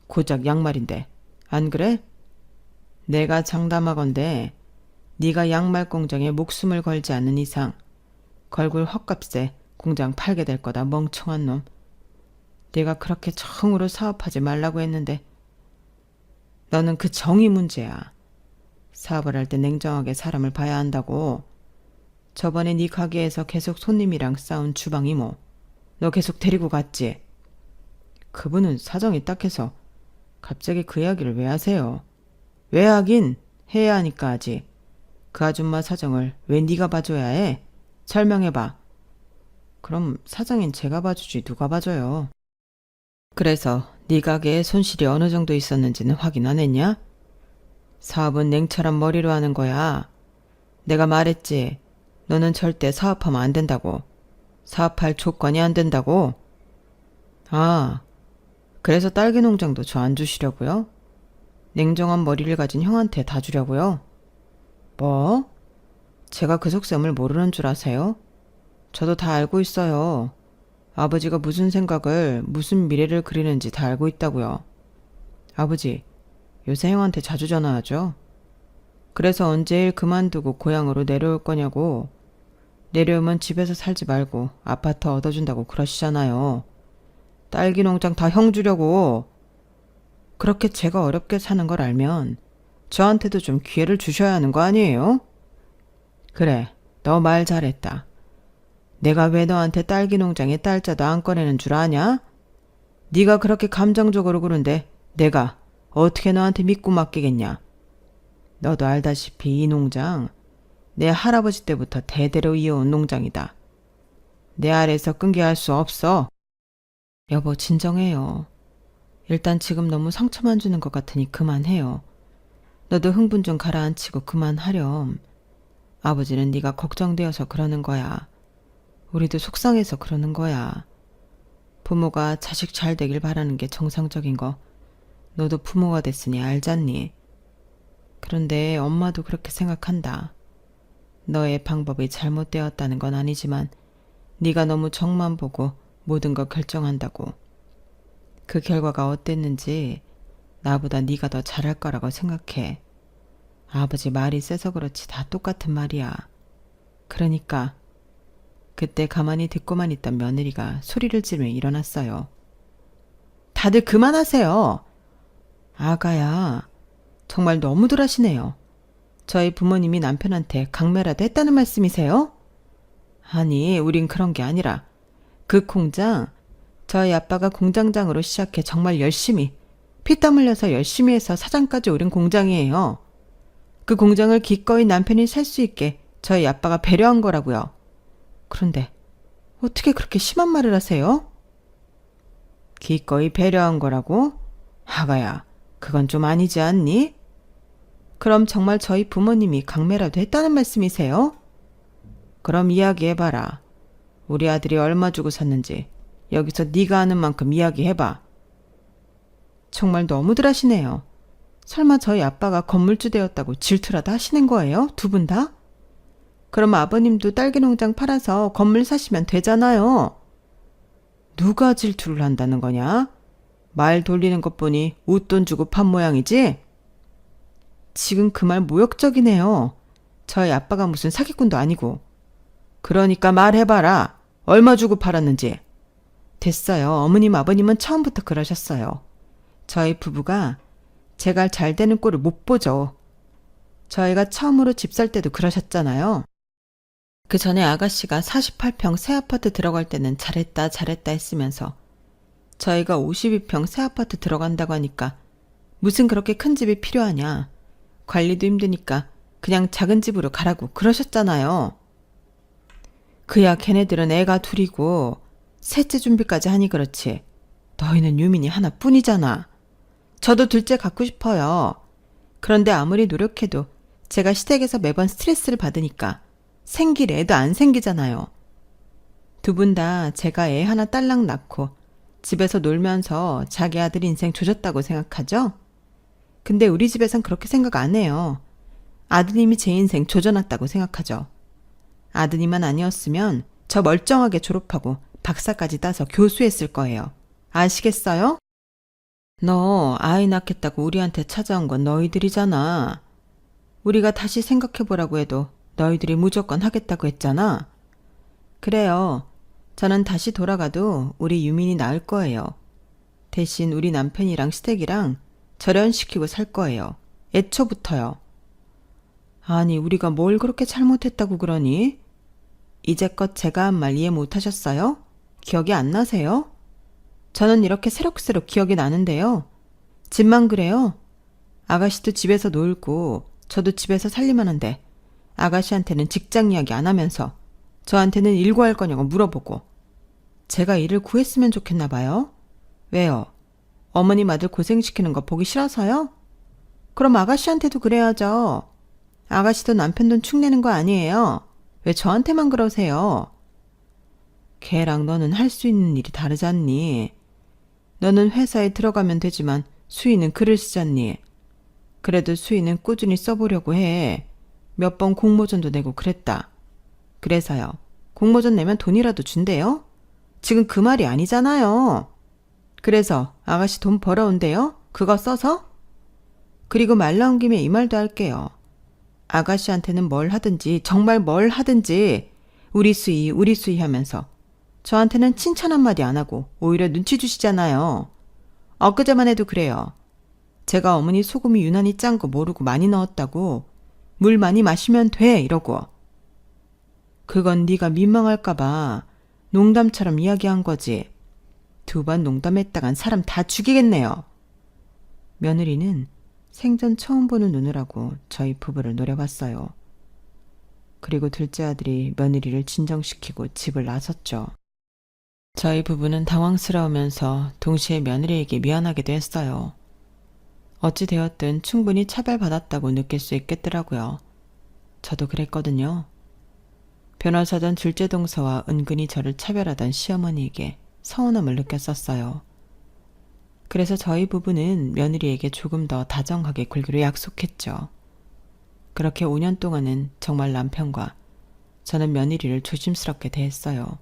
고작 양말인데. 안 그래? 내가 장담하건대 네가 양말 공장에 목숨을 걸지 않는 이상 걸굴 헛값에 공장 팔게 될 거다, 멍청한 놈. 네가 그렇게 정으로 사업하지 말라고 했는데 너는 그 정이 문제야. 사업을 할 때 냉정하게 사람을 봐야 한다고. 저번에 네 가게에서 계속 손님이랑 싸운 주방 이모, 너 계속 데리고 갔지? 그분은 사정이 딱해서 갑자기 그 이야기를 왜 하세요? 왜 하긴 해야 하니까 하지. 그 아줌마 사정을 왜 네가 봐줘야 해? 설명해봐. 그럼 사장인 제가 봐주지 누가 봐줘요. 그래서 네 가게에 손실이 어느 정도 있었는지는 확인 안 했냐? 사업은 냉철한 머리로 하는 거야. 내가 말했지. 너는 절대 사업하면 안 된다고. 사업할 조건이 안 된다고. 아, 그래서 딸기 농장도 저 안 주시려고요? 냉정한 머리를 가진 형한테 다 주려고요? 뭐? 제가 그 속셈을 모르는 줄 아세요? 저도 다 알고 있어요. 아버지가 무슨 생각을, 무슨 미래를 그리는지 다 알고 있다고요. 아버지, 요새 형한테 자주 전화하죠? 그래서 언제 일 그만두고 고향으로 내려올 거냐고. 내려오면 집에서 살지 말고 아파트 얻어준다고 그러시잖아요. 딸기 농장 다 형 주려고. 그렇게 제가 어렵게 사는 걸 알면 저한테도 좀 기회를 주셔야 하는 거 아니에요? 그래, 너 말 잘했다. 내가 왜 너한테 딸기 농장에 딸자도 안 꺼내는 줄 아냐? 네가 그렇게 감정적으로 구는데 내가 어떻게 너한테 믿고 맡기겠냐? 너도 알다시피 이 농장 내 할아버지 때부터 대대로 이어온 농장이다. 내 아래에서 끊게 할 수 없어. 여보, 진정해요. 일단 지금 너무 상처만 주는 것 같으니 그만해요. 너도 흥분 좀 가라앉히고 그만하렴. 아버지는 네가 걱정되어서 그러는 거야. 우리도 속상해서 그러는 거야. 부모가 자식 잘 되길 바라는 게 정상적인 거 너도 부모가 됐으니 알잖니. 그런데 엄마도 그렇게 생각한다. 너의 방법이 잘못되었다는 건 아니지만 네가 너무 정만 보고 모든 걸 결정한다고. 그 결과가 어땠는지 나보다 네가 더 잘할 거라고 생각해. 아버지 말이 세서 그렇지 다 똑같은 말이야. 그러니까 그때 가만히 듣고만 있던 며느리가 소리를 지르며 일어났어요. 다들 그만하세요. 아가야, 정말 너무들 하시네요. 저희 부모님이 남편한테 강매라도 했다는 말씀이세요? 아니, 우린 그런 게 아니라 그 공장, 저희 아빠가 공장장으로 시작해 정말 열심히, 피땀 흘려서 열심히 해서 사장까지 오른 공장이에요. 그 공장을 기꺼이 남편이 살 수 있게 저희 아빠가 배려한 거라고요. 그런데 어떻게 그렇게 심한 말을 하세요? 기꺼이 배려한 거라고? 아가야, 그건 좀 아니지 않니? 그럼 정말 저희 부모님이 강매라도 했다는 말씀이세요? 그럼 이야기해봐라. 우리 아들이 얼마 주고 샀는지 여기서 네가 아는 만큼 이야기해봐. 정말 너무들 하시네요. 설마 저희 아빠가 건물주 되었다고 질투라도 하시는 거예요? 두 분 다? 그럼 아버님도 딸기 농장 팔아서 건물 사시면 되잖아요. 누가 질투를 한다는 거냐? 말 돌리는 것 보니 웃돈 주고 판 모양이지? 지금 그 말 모욕적이네요. 저희 아빠가 무슨 사기꾼도 아니고. 그러니까 말해봐라. 얼마 주고 팔았는지. 됐어요. 어머님 아버님은 처음부터 그러셨어요. 저희 부부가 제가 잘 되는 꼴을 못 보죠. 저희가 처음으로 집 살 때도 그러셨잖아요. 그 전에 아가씨가 48평 새 아파트 들어갈 때는 잘했다 했으면서 저희가 52평 새 아파트 들어간다고 하니까 무슨 그렇게 큰 집이 필요하냐. 관리도 힘드니까 그냥 작은 집으로 가라고 그러셨잖아요. 그야 걔네들은 애가 둘이고 셋째 준비까지 하니 그렇지. 너희는 유민이 하나뿐이잖아. 저도 둘째 갖고 싶어요. 그런데 아무리 노력해도 제가 시댁에서 매번 스트레스를 받으니까 생길 애도 안 생기잖아요. 두 분 다 제가 애 하나 딸랑 낳고 집에서 놀면서 자기 아들 인생 조졌다고 생각하죠? 근데 우리 집에선 그렇게 생각 안 해요. 아드님이 제 인생 조져놨다고 생각하죠. 아드님만 아니었으면 저 멀쩡하게 졸업하고 박사까지 따서 교수했을 거예요. 아시겠어요? 너 아이 낳겠다고 우리한테 찾아온 건 너희들이잖아. 우리가 다시 생각해보라고 해도 너희들이 무조건 하겠다고 했잖아. 그래요. 저는 다시 돌아가도 우리 유민이 낳을 거예요. 대신 우리 남편이랑 시댁이랑 절연시키고 살 거예요. 애초부터요. 아니, 우리가 뭘 그렇게 잘못했다고 그러니? 이제껏 제가 한 말 이해 못하셨어요? 기억이 안 나세요? 저는 이렇게 새록새록 기억이 나는데요. 집만 그래요. 아가씨도 집에서 놀고 저도 집에서 살림하는데 아가씨한테는 직장 이야기 안 하면서 저한테는 일구할 거냐고 물어보고 제가 일을 구했으면 좋겠나 봐요. 왜요? 어머님 아들 고생시키는 거 보기 싫어서요? 그럼 아가씨한테도 그래야죠. 아가씨도 남편 돈 축내는 거 아니에요? 왜 저한테만 그러세요? 걔랑 너는 할 수 있는 일이 다르잖니. 너는 회사에 들어가면 되지만 수희는 글을 쓰잖니. 그래도 수희는 꾸준히 써보려고 해. 몇 번 공모전도 내고 그랬다. 그래서요. 공모전 내면 돈이라도 준대요? 지금 그 말이 아니잖아요. 그래서 아가씨 돈 벌어온대요? 그거 써서? 그리고 말 나온 김에 이 말도 할게요. 아가씨한테는 뭘 하든지 정말 뭘 하든지 우리 수희 하면서 저한테는 칭찬 한마디 안 하고 오히려 눈치 주시잖아요. 엊그제만 해도 그래요. 제가 어머니 소금이 유난히 짠 거 모르고 많이 넣었다고 물 많이 마시면 돼 이러고. 그건 네가 민망할까 봐 농담처럼 이야기한 거지. 두 번 농담했다간 사람 다 죽이겠네요. 며느리는 생전 처음 보는 눈으라고 저희 부부를 노려봤어요. 그리고 둘째 아들이 며느리를 진정시키고 집을 나섰죠. 저희 부부는 당황스러우면서 동시에 며느리에게 미안하기도 했어요. 어찌 되었든 충분히 차별받았다고 느낄 수 있겠더라고요. 저도 그랬거든요. 변호사던 둘째 동서와 은근히 저를 차별하던 시어머니에게 서운함을 느꼈었어요. 그래서 저희 부부는 며느리에게 조금 더 다정하게 굴기로 약속했죠. 그렇게 5년 동안은 정말 남편과 저는 며느리를 조심스럽게 대했어요.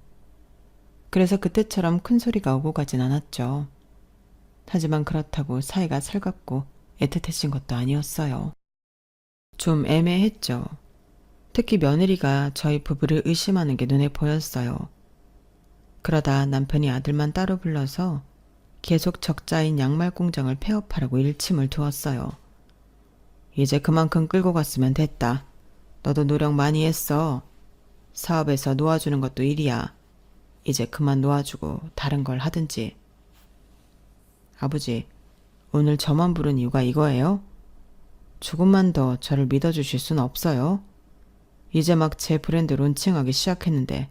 그래서 그때처럼 큰 소리가 오고 가진 않았죠. 하지만 그렇다고 사이가 살갑고 애틋해진 것도 아니었어요. 좀 애매했죠. 특히 며느리가 저희 부부를 의심하는 게 눈에 보였어요. 그러다 남편이 아들만 따로 불러서 계속 적자인 양말 공장을 폐업하라고 일침을 두었어요. 이제 그만큼 끌고 갔으면 됐다. 너도 노력 많이 했어. 사업에서 놓아주는 것도 일이야. 이제 그만 놓아주고 다른 걸 하든지. 아버지, 오늘 저만 부른 이유가 이거예요? 조금만 더 저를 믿어주실 순 없어요? 이제 막 제 브랜드 론칭하기 시작했는데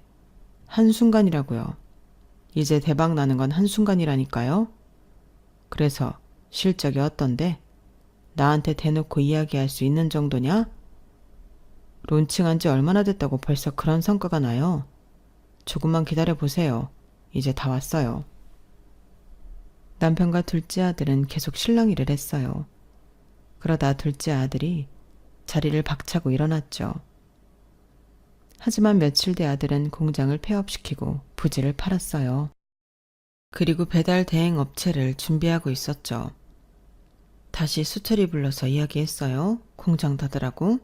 한순간이라고요. 이제 대박 나는 건 한순간이라니까요. 그래서 실적이 어떤데? 나한테 대놓고 이야기할 수 있는 정도냐? 론칭한 지 얼마나 됐다고 벌써 그런 성과가 나요? 조금만 기다려보세요. 이제 다 왔어요. 남편과 둘째 아들은 계속 실랑이를 했어요. 그러다 둘째 아들이 자리를 박차고 일어났죠. 하지만 며칠 뒤 아들은 공장을 폐업시키고 부지를 팔았어요. 그리고 배달 대행 업체를 준비하고 있었죠. 다시 수철이 불러서 이야기했어요. 공장 닫으라고?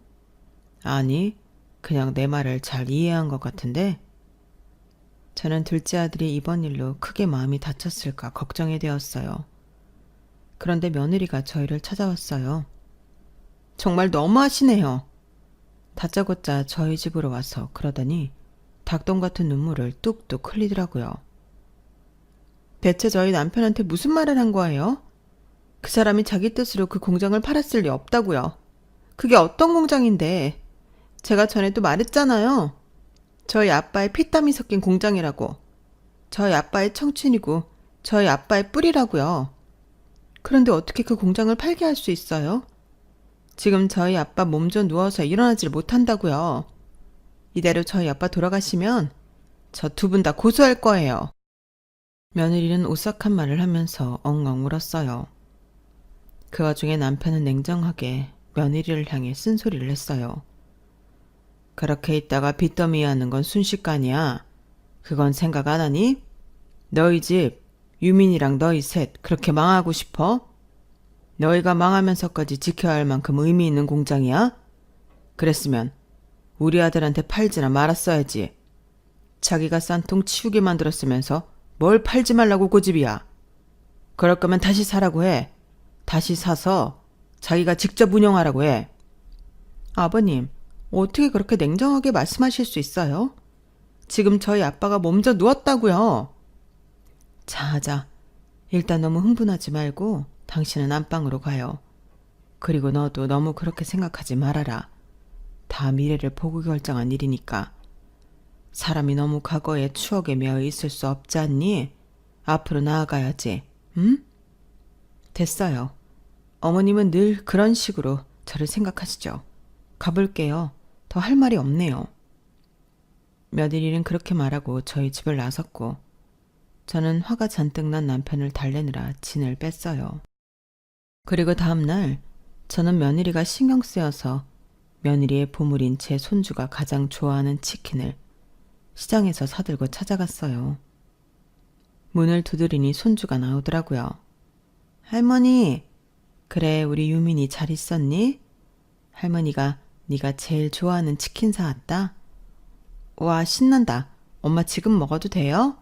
아니, 그냥 내 말을 잘 이해한 것 같은데. 저는 둘째 아들이 이번 일로 크게 마음이 다쳤을까 걱정이 되었어요. 그런데 며느리가 저희를 찾아왔어요. 정말 너무하시네요. 다짜고짜 저희 집으로 와서 그러더니 닭똥 같은 눈물을 뚝뚝 흘리더라고요. 대체 저희 남편한테 무슨 말을 한 거예요? 그 사람이 자기 뜻으로 그 공장을 팔았을 리 없다고요. 그게 어떤 공장인데. 제가 전에도 말했잖아요. 저희 아빠의 피땀이 섞인 공장이라고. 저희 아빠의 청춘이고 저희 아빠의 뿌리라고요. 그런데 어떻게 그 공장을 팔게 할 수 있어요? 지금 저희 아빠 몸 좀 누워서 일어나질 못한다고요. 이대로 저희 아빠 돌아가시면 저 두 분 다 고소할 거예요. 며느리는 오싹한 말을 하면서 엉엉 울었어요. 그 와중에 남편은 냉정하게 며느리를 향해 쓴소리를 했어요. 그렇게 있다가 빚더미 하는 건 순식간이야. 그건 생각 안 하니? 너희 집, 유민이랑 너희 셋 그렇게 망하고 싶어? 너희가 망하면서까지 지켜야 할 만큼 의미 있는 공장이야? 그랬으면 우리 아들한테 팔지나 말았어야지. 자기가 싼통 치우게 만들었으면서 뭘 팔지 말라고 고집이야. 그럴 거면 다시 사라고 해. 다시 사서 자기가 직접 운영하라고 해. 아버님, 어떻게 그렇게 냉정하게 말씀하실 수 있어요? 지금 저희 아빠가 먼저 누웠다고요. 자, 일단 너무 흥분하지 말고 당신은 안방으로 가요. 그리고 너도 너무 그렇게 생각하지 말아라. 다 미래를 보고 결정한 일이니까. 사람이 너무 과거의 추억에 매여 있을 수 없지 않니? 앞으로 나아가야지. 응? 됐어요. 어머님은 늘 그런 식으로 저를 생각하시죠. 가볼게요. 더 할 말이 없네요. 며느리는 그렇게 말하고 저희 집을 나섰고 저는 화가 잔뜩 난 남편을 달래느라 진을 뺐어요. 그리고 다음날 저는 며느리가 신경 쓰여서 며느리의 보물인 제 손주가 가장 좋아하는 치킨을 시장에서 사들고 찾아갔어요. 문을 두드리니 손주가 나오더라고요. 할머니, 그래 우리 유민이 잘 있었니? 할머니가 네가 제일 좋아하는 치킨 사왔다. 와 신난다. 엄마 지금 먹어도 돼요?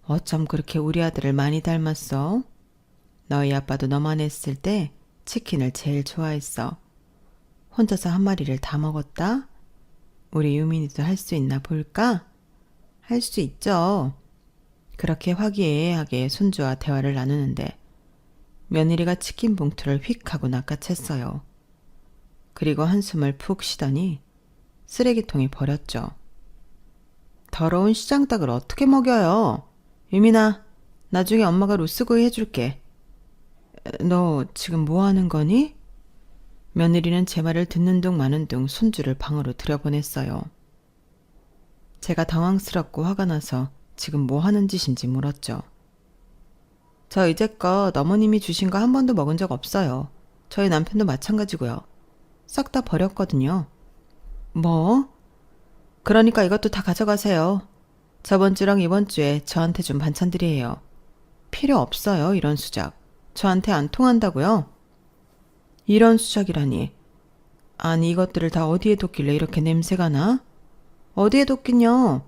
어쩜 그렇게 우리 아들을 많이 닮았어? 너희 아빠도 너만 했을 때 치킨을 제일 좋아했어. 혼자서 한 마리를 다 먹었다? 우리 유민이도 할 수 있나 볼까? 할 수 있죠. 그렇게 화기애애하게 손주와 대화를 나누는데 며느리가 치킨 봉투를 휙 하고 낚아챘어요. 그리고 한숨을 푹 쉬더니 쓰레기통에 버렸죠. 더러운 시장닭을 어떻게 먹여요? 유민아, 나중에 엄마가 로스구이 해줄게. 너 지금 뭐 하는 거니? 며느리는 제 말을 듣는 둥 마는 둥 손주를 방으로 들여보냈어요. 제가 당황스럽고 화가 나서 지금 뭐 하는 짓인지 물었죠. 저 이제껏 어머님이 주신 거 한 번도 먹은 적 없어요. 저희 남편도 마찬가지고요. 싹 다 버렸거든요. 뭐? 그러니까 이것도 다 가져가세요. 저번 주랑 이번 주에 저한테 준 반찬들이에요. 필요 없어요, 이런 수작. 저한테 안 통한다고요? 이런 수작이라니. 아니 이것들을 다 어디에 뒀길래 이렇게 냄새가 나? 어디에 뒀긴요?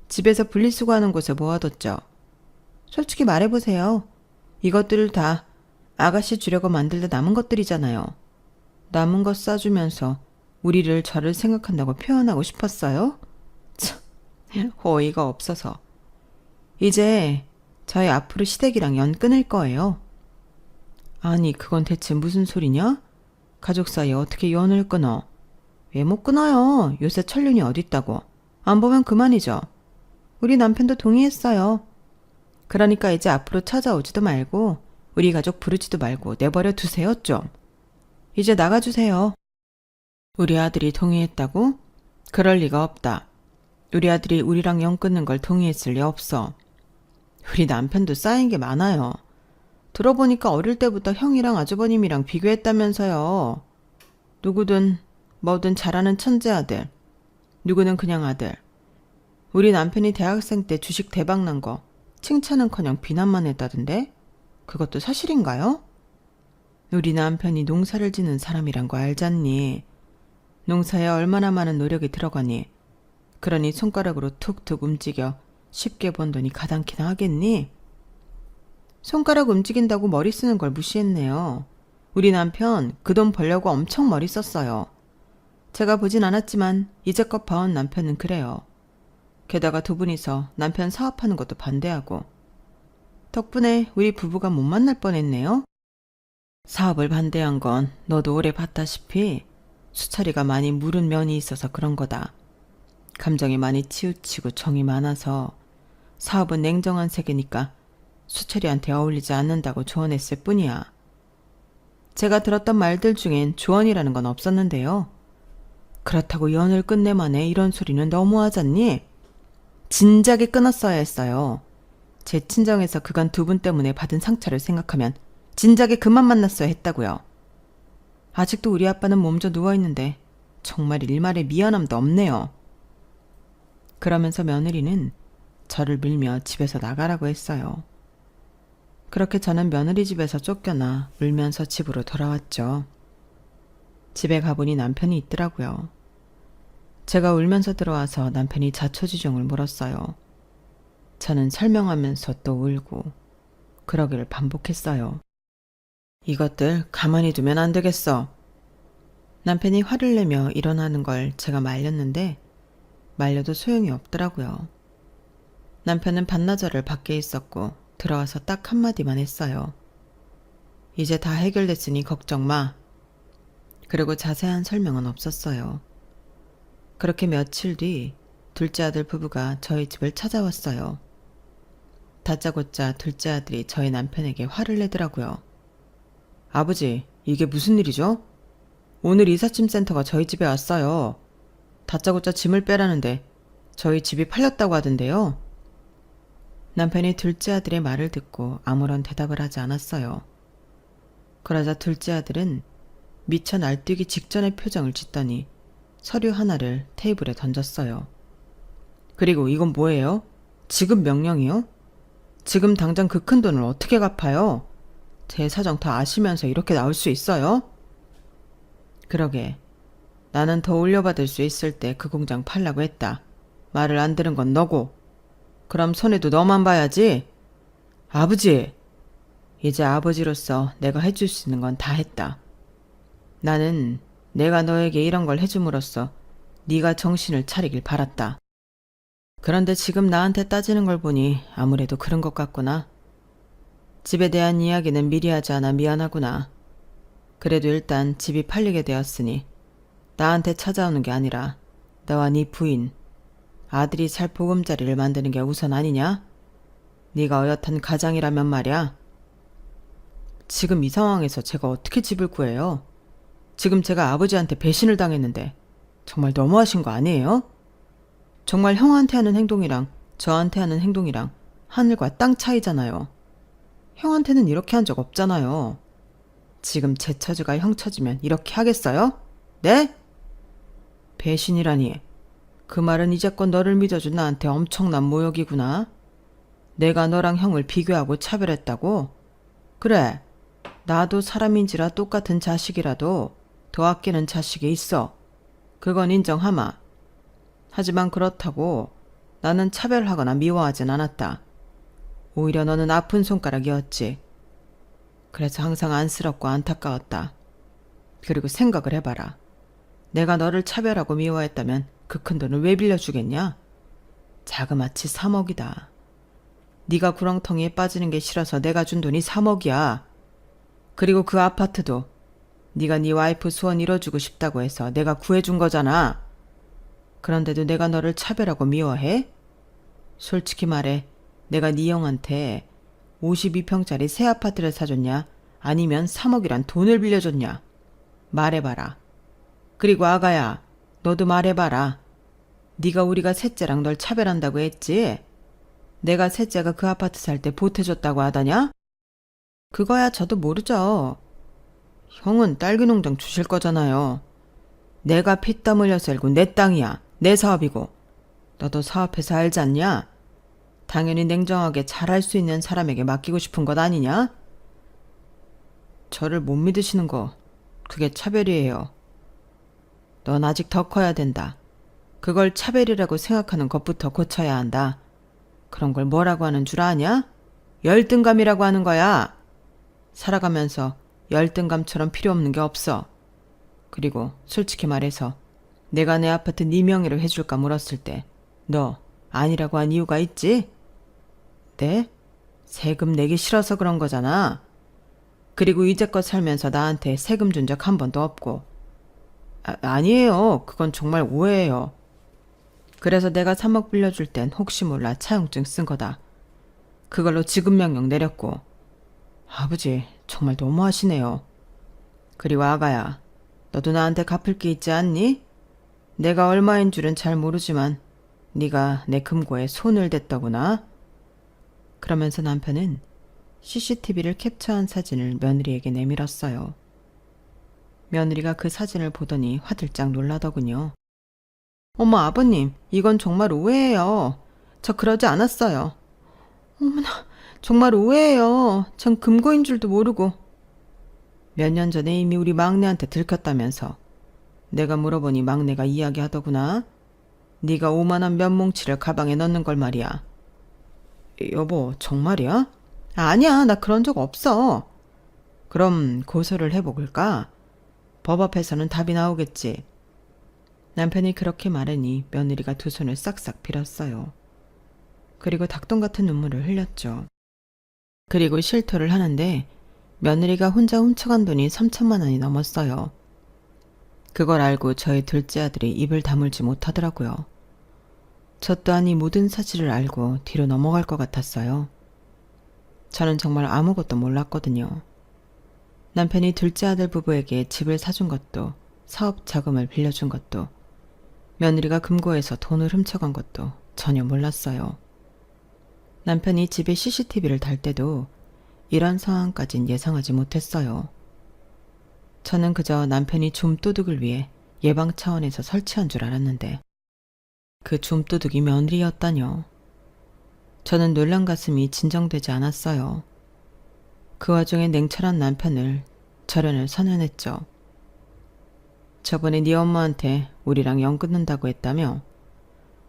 집에서 분리수거하는 곳에 모아뒀죠. 솔직히 말해보세요. 이것들을 다 아가씨 주려고 만들다 남은 것들이잖아요. 남은 것 싸주면서 우리를 저를 생각한다고 표현하고 싶었어요? 참, 어이가 없어서. 이제 저희 앞으로 시댁이랑 연 끊을 거예요. 아니 그건 대체 무슨 소리냐? 가족 사이에 어떻게 연을 끊어? 왜 못 끊어요? 요새 천륜이 어딨다고. 안 보면 그만이죠. 우리 남편도 동의했어요. 그러니까 이제 앞으로 찾아오지도 말고 우리 가족 부르지도 말고 내버려 두세요 좀. 이제 나가주세요. 우리 아들이 동의했다고? 그럴 리가 없다. 우리 아들이 우리랑 연 끊는 걸 동의했을 리 없어. 우리 남편도 쌓인 게 많아요. 들어보니까 어릴 때부터 형이랑 아주버님이랑 비교했다면서요. 누구든 뭐든 잘하는 천재 아들. 누구는 그냥 아들. 우리 남편이 대학생 때 주식 대박 난 거 칭찬은커녕 비난만 했다던데? 그것도 사실인가요? 우리 남편이 농사를 짓는 사람이란 거 알잖니? 농사에 얼마나 많은 노력이 들어가니? 그러니 손가락으로 툭툭 움직여 쉽게 번 돈이 가당키나 하겠니? 손가락 움직인다고 머리 쓰는 걸 무시했네요. 우리 남편 그 돈 벌려고 엄청 머리 썼어요. 제가 보진 않았지만 이제껏 봐온 남편은 그래요. 게다가 두 분이서 남편 사업하는 것도 반대하고. 덕분에 우리 부부가 못 만날 뻔했네요. 사업을 반대한 건 너도 오래 봤다시피 수철이가 많이 무른 면이 있어서 그런 거다. 감정이 많이 치우치고 정이 많아서 사업은 냉정한 세계니까 수철이한테 어울리지 않는다고 조언했을 뿐이야. 제가 들었던 말들 중엔 조언이라는 건 없었는데요. 그렇다고 연을 끝내만에 이런 소리는 너무하잖니? 진작에 끊었어야 했어요. 제 친정에서 그간 두 분 때문에 받은 상처를 생각하면 진작에 그만 만났어야 했다고요. 아직도 우리 아빠는 몸져 누워있는데 정말 일말의 미안함도 없네요. 그러면서 며느리는 저를 밀며 집에서 나가라고 했어요. 그렇게 저는 며느리 집에서 쫓겨나 울면서 집으로 돌아왔죠. 집에 가보니 남편이 있더라고요. 제가 울면서 들어와서 남편이 자초지종을 물었어요. 저는 설명하면서 또 울고 그러기를 반복했어요. 이것들 가만히 두면 안 되겠어. 남편이 화를 내며 일어나는 걸 제가 말렸는데 말려도 소용이 없더라고요. 남편은 반나절을 밖에 있었고 들어와서 딱 한마디만 했어요. 이제 다 해결됐으니 걱정 마. 그리고 자세한 설명은 없었어요. 그렇게 며칠 뒤 둘째 아들 부부가 저희 집을 찾아왔어요. 다짜고짜 둘째 아들이 저희 남편에게 화를 내더라고요. 아버지, 이게 무슨 일이죠? 오늘 이삿짐 센터가 저희 집에 왔어요. 다짜고짜 짐을 빼라는데 저희 집이 팔렸다고 하던데요. 남편이 둘째 아들의 말을 듣고 아무런 대답을 하지 않았어요. 그러자 둘째 아들은 미쳐 날뛰기 직전의 표정을 짓더니 서류 하나를 테이블에 던졌어요. 그리고 이건 뭐예요? 지급 명령이요? 지금 당장 그 큰 돈을 어떻게 갚아요? 제 사정 다 아시면서 이렇게 나올 수 있어요? 그러게. 나는 더 올려받을 수 있을 때 그 공장 팔라고 했다. 말을 안 들은 건 너고. 그럼 손해도 너만 봐야지. 아버지! 이제 아버지로서 내가 해줄 수 있는 건 다 했다. 나는 내가 너에게 이런 걸 해줌으로써 네가 정신을 차리길 바랐다. 그런데 지금 나한테 따지는 걸 보니 아무래도 그런 것 같구나. 집에 대한 이야기는 미리 하지 않아 미안하구나. 그래도 일단 집이 팔리게 되었으니 나한테 찾아오는 게 아니라 너와 네 부인, 아들이 살 보금자리를 만드는 게 우선 아니냐? 네가 어엿한 가장이라면 말이야. 지금 이 상황에서 제가 어떻게 집을 구해요? 지금 제가 아버지한테 배신을 당했는데 정말 너무하신 거 아니에요? 정말 형한테 하는 행동이랑 저한테 하는 행동이랑 하늘과 땅 차이잖아요. 형한테는 이렇게 한 적 없잖아요. 지금 제 처지가 형 처지면 이렇게 하겠어요? 네? 배신이라니. 그 말은 이제껏 너를 믿어준 나한테 엄청난 모욕이구나. 내가 너랑 형을 비교하고 차별했다고? 그래, 나도 사람인지라 똑같은 자식이라도 더 아끼는 자식이 있어. 그건 인정하마. 하지만 그렇다고 나는 차별하거나 미워하진 않았다. 오히려 너는 아픈 손가락이었지. 그래서 항상 안쓰럽고 안타까웠다. 그리고 생각을 해봐라. 내가 너를 차별하고 미워했다면 그 큰 돈을 왜 빌려주겠냐? 자그마치 3억이다. 네가 구렁텅이에 빠지는 게 싫어서 내가 준 돈이 3억이야. 그리고 그 아파트도 네가 네 와이프 소원 이뤄주고 싶다고 해서 내가 구해준 거잖아. 그런데도 내가 너를 차별하고 미워해? 솔직히 말해, 내가 네 형한테 52평짜리 새 아파트를 사줬냐? 아니면 3억이란 돈을 빌려줬냐? 말해봐라. 그리고 아가야, 너도 말해봐라. 네가 우리가 셋째랑 널 차별한다고 했지? 내가 셋째가 그 아파트 살 때 보태줬다고 하다냐? 그거야 저도 모르죠. 형은 딸기 농장 주실 거잖아요. 내가 피땀 흘려서 일고 내 땅이야. 내 사업이고. 너도 사업해서 알지 않냐? 당연히 냉정하게 잘할 수 있는 사람에게 맡기고 싶은 것 아니냐? 저를 못 믿으시는 거 그게 차별이에요. 넌 아직 더 커야 된다. 그걸 차별이라고 생각하는 것부터 고쳐야 한다. 그런 걸 뭐라고 하는 줄 아냐? 열등감이라고 하는 거야. 살아가면서 열등감처럼 필요 없는 게 없어. 그리고 솔직히 말해서 내가 내 아파트 네 명의로 해줄까 물었을 때 너 아니라고 한 이유가 있지? 네? 세금 내기 싫어서 그런 거잖아. 그리고 이제껏 살면서 나한테 세금 준 적 한 번도 없고. 아니에요. 그건 정말 오해예요. 그래서 내가 3억 빌려줄 땐 혹시 몰라 차용증 쓴 거다. 그걸로 지급명령 내렸고. 아버지, 정말 너무하시네요. 그리고 아가야, 너도 나한테 갚을 게 있지 않니? 내가 얼마인 줄은 잘 모르지만 네가 내 금고에 손을 댔더구나. 그러면서 남편은 CCTV를 캡처한 사진을 며느리에게 내밀었어요. 며느리가 그 사진을 보더니 화들짝 놀라더군요. 어머 아버님, 이건 정말 오해예요. 저 그러지 않았어요. 어머나, 정말 오해예요. 전 금고인 줄도 모르고. 몇 년 전에 이미 우리 막내한테 들켰다면서. 내가 물어보니 막내가 이야기하더구나. 네가 5만 원 몇 뭉치를 가방에 넣는 걸 말이야. 여보, 정말이야? 아니야, 나 그런 적 없어. 그럼 고소를 해볼까? 법 앞에서는 답이 나오겠지. 남편이 그렇게 말하니 며느리가 두 손을 싹싹 빌었어요. 그리고 닭똥 같은 눈물을 흘렸죠. 그리고 실토를 하는데 며느리가 혼자 훔쳐간 돈이 3천만 원이 넘었어요. 그걸 알고 저희 둘째 아들이 입을 다물지 못하더라고요. 저 또한 이 모든 사실을 알고 뒤로 넘어갈 것 같았어요. 저는 정말 아무것도 몰랐거든요. 남편이 둘째 아들 부부에게 집을 사준 것도, 사업 자금을 빌려준 것도, 며느리가 금고에서 돈을 훔쳐간 것도 전혀 몰랐어요. 남편이 집에 CCTV를 달 때도 이런 상황까진 예상하지 못했어요. 저는 그저 남편이 좀도둑을 위해 예방 차원에서 설치한 줄 알았는데 그 좀도둑이 며느리였다뇨. 저는 놀란 가슴이 진정되지 않았어요. 그 와중에 냉철한 남편을 절연을 선언했죠. 저번에 네 엄마한테 우리랑 연 끊는다고 했다며?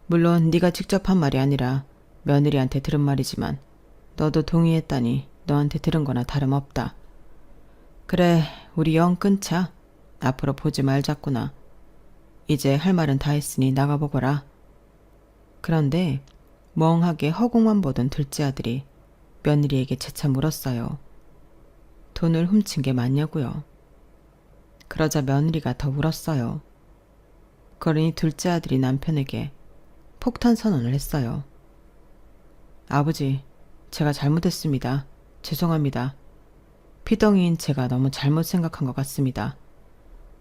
물론 네가 직접 한 말이 아니라 며느리한테 들은 말이지만 너도 동의했다니 너한테 들은 거나 다름없다. 그래, 우리 연 끊자. 앞으로 보지 말자꾸나. 이제 할 말은 다 했으니 나가보거라. 그런데 멍하게 허공만 보던 둘째 아들이 며느리에게 재차 물었어요. 돈을 훔친 게 맞냐고요. 그러자 며느리가 더 울었어요. 그러니 둘째 아들이 남편에게 폭탄 선언을 했어요. 아버지, 제가 잘못했습니다. 죄송합니다. 피덩이인 제가 너무 잘못 생각한 것 같습니다.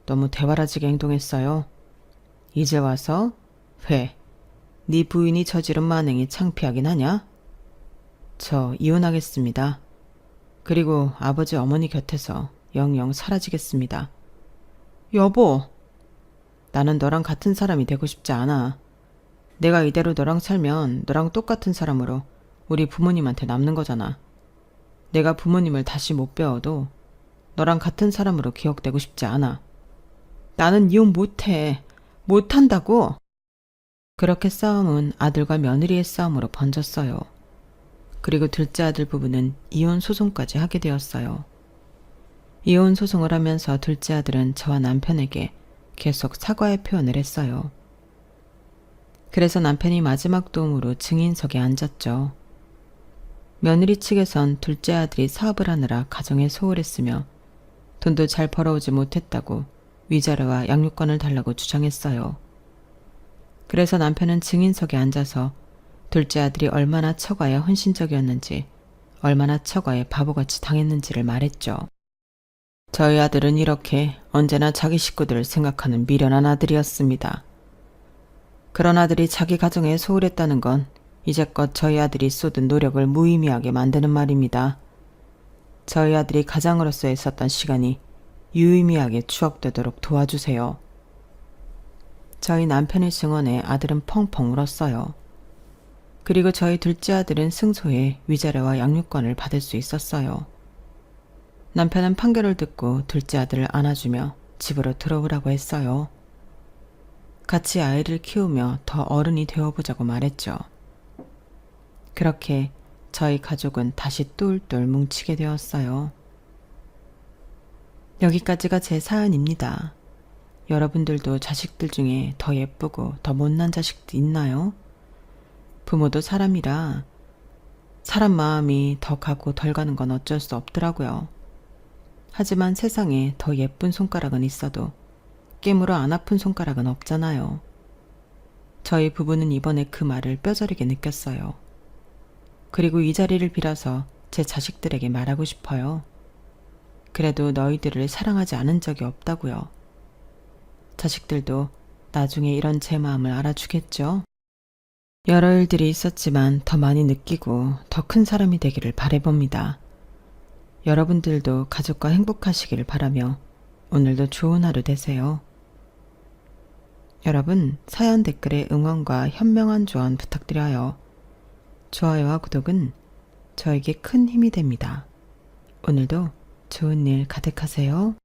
너무 대바라지게 행동했어요. 이제 와서 왜 네 부인이 저지른 만행이 창피하긴 하냐? 저 이혼하겠습니다. 그리고 아버지 어머니 곁에서 영영 사라지겠습니다. 여보, 나는 너랑 같은 사람이 되고 싶지 않아. 내가 이대로 너랑 살면 너랑 똑같은 사람으로 우리 부모님한테 남는 거잖아. 내가 부모님을 다시 못 배워도 너랑 같은 사람으로 기억되고 싶지 않아. 나는 이혼 못해. 못한다고. 그렇게 싸움은 아들과 며느리의 싸움으로 번졌어요. 그리고 둘째 아들 부부는 이혼 소송까지 하게 되었어요. 이혼 소송을 하면서 둘째 아들은 저와 남편에게 계속 사과의 표현을 했어요. 그래서 남편이 마지막 도움으로 증인석에 앉았죠. 며느리 측에선 둘째 아들이 사업을 하느라 가정에 소홀했으며 돈도 잘 벌어오지 못했다고 위자료와 양육권을 달라고 주장했어요. 그래서 남편은 증인석에 앉아서 둘째 아들이 얼마나 처가에 헌신적이었는지, 얼마나 처가에 바보같이 당했는지를 말했죠. 저희 아들은 이렇게 언제나 자기 식구들을 생각하는 미련한 아들이었습니다. 그런 아들이 자기 가정에 소홀했다는 건 이제껏 저희 아들이 쏟은 노력을 무의미하게 만드는 말입니다. 저희 아들이 가장으로서의 썼던 시간이 유의미하게 추억되도록 도와주세요. 저희 남편의 증언에 아들은 펑펑 울었어요. 그리고 저희 둘째 아들은 승소해 위자료와 양육권을 받을 수 있었어요. 남편은 판결을 듣고 둘째 아들을 안아주며 집으로 들어오라고 했어요. 같이 아이를 키우며 더 어른이 되어보자고 말했죠. 그렇게 저희 가족은 다시 똘똘 뭉치게 되었어요. 여기까지가 제 사연입니다. 여러분들도 자식들 중에 더 예쁘고 더 못난 자식도 있나요? 부모도 사람이라 사람 마음이 더 가고 덜 가는 건 어쩔 수 없더라고요. 하지만 세상에 더 예쁜 손가락은 있어도 깨물어 안 아픈 손가락은 없잖아요. 저희 부부는 이번에 그 말을 뼈저리게 느꼈어요. 그리고 이 자리를 빌어서 제 자식들에게 말하고 싶어요. 그래도 너희들을 사랑하지 않은 적이 없다고요. 자식들도 나중에 이런 제 마음을 알아주겠죠? 여러 일들이 있었지만 더 많이 느끼고 더 큰 사람이 되기를 바라봅니다. 여러분들도 가족과 행복하시기를 바라며 오늘도 좋은 하루 되세요. 여러분, 사연 댓글에 응원과 현명한 조언 부탁드려요. 좋아요와 구독은 저에게 큰 힘이 됩니다. 오늘도 좋은 일 가득하세요.